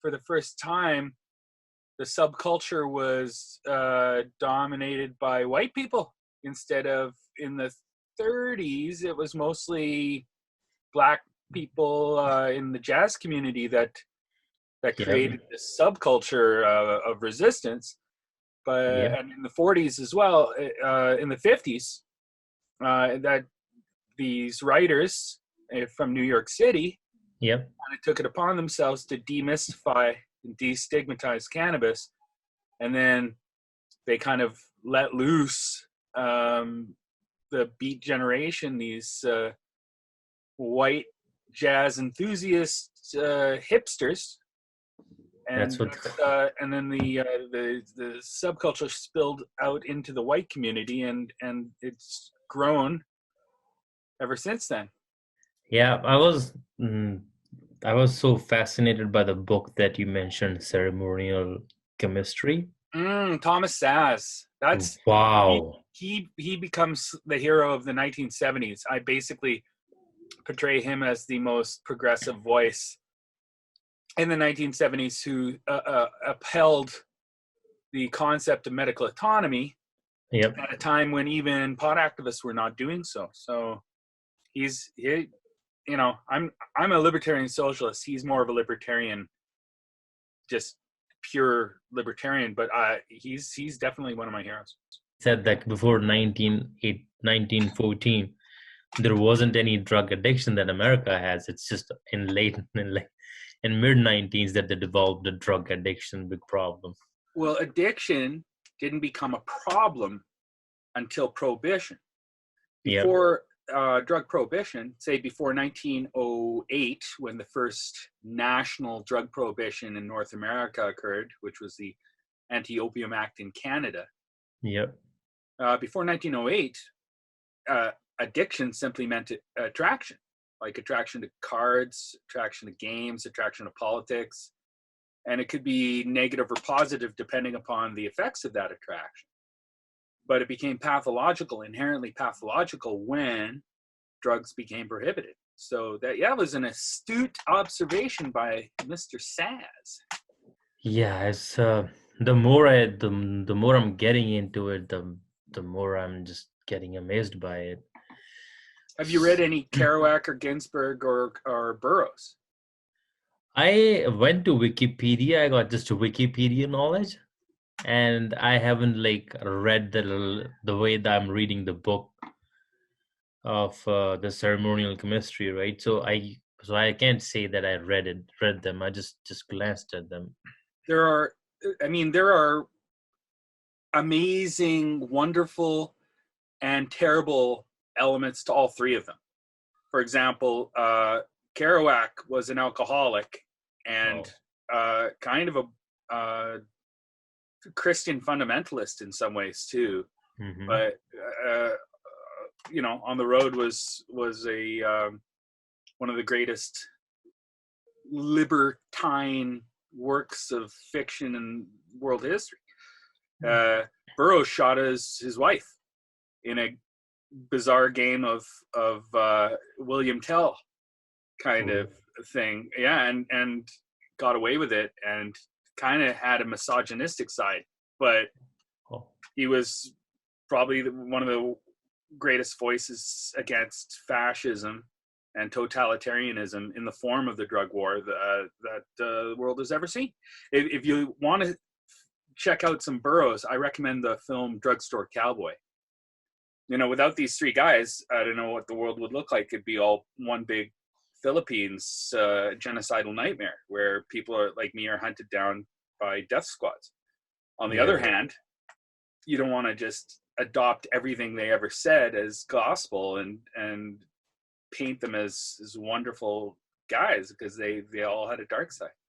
for the first time, the subculture was dominated by white people instead of in the 30s. It was mostly black people in the jazz community that Yeah, created this subculture of resistance. But yeah, and in the 40s as well, in the 50s, that these writers from New York City yeah. kind of took it upon themselves to demystify and destigmatize cannabis, and then they kind of let loose the Beat Generation, these white jazz enthusiast hipsters, That's and what. and then the subculture spilled out into the white community, and it's grown ever since then. Yeah, I was so fascinated by the book that you mentioned, Ceremonial Chemistry. Thomas Saz. That's Wow. he becomes the hero of the 1970s. I basically portray him as the most progressive voice in the 1970s who upheld the concept of medical autonomy Yep. at a time when even pot activists were not doing so. So he, I'm a libertarian socialist. He's more of a libertarian, just pure libertarian. But he's definitely one of my heroes. Said that before 1914, there wasn't any drug addiction that America has. It's just in mid 19s that they developed the drug addiction big problem. Well, addiction didn't become a problem until prohibition. Yep. Before drug prohibition, say before 1908, when the first national drug prohibition in North America occurred, which was the Anti-Opium Act in Canada. Yep. Before 1908, addiction simply meant attraction, like attraction to cards, attraction to games, attraction to politics. And it could be negative or positive depending upon the effects of that attraction. But it became pathological, inherently pathological, when drugs became prohibited. So that was an astute observation by Mr. Saz. Yeah, it's the more I'm getting into it, the more I'm just getting amazed by it. Have you read any Kerouac or Ginsberg or Burroughs? I went to Wikipedia. I got just Wikipedia knowledge, and I haven't like read the way that I'm reading the book of the ceremonial chemistry, right? So I can't say that I read them. I just glanced at them. There are amazing, wonderful, and terrible elements to all three of them. For example, Kerouac was an alcoholic and kind of a Christian fundamentalist in some ways too. Mm-hmm. But On the Road was a one of the greatest libertine works of fiction in world history. Burroughs shot his wife in a bizarre game of William Tell kind of thing. Yeah, and got away with it, and kind of had a misogynistic side, but he was probably one of the greatest voices against fascism and totalitarianism in the form of the drug war that the world has ever seen. If you want to check out some Burroughs, I recommend the film Drugstore Cowboy. Without these three guys, I don't know what the world would look like. It'd be all one big Philippines genocidal nightmare where people like me are hunted down by death squads. On the other hand, you don't want to just adopt everything they ever said as gospel and paint them as wonderful guys, because they all had a dark side.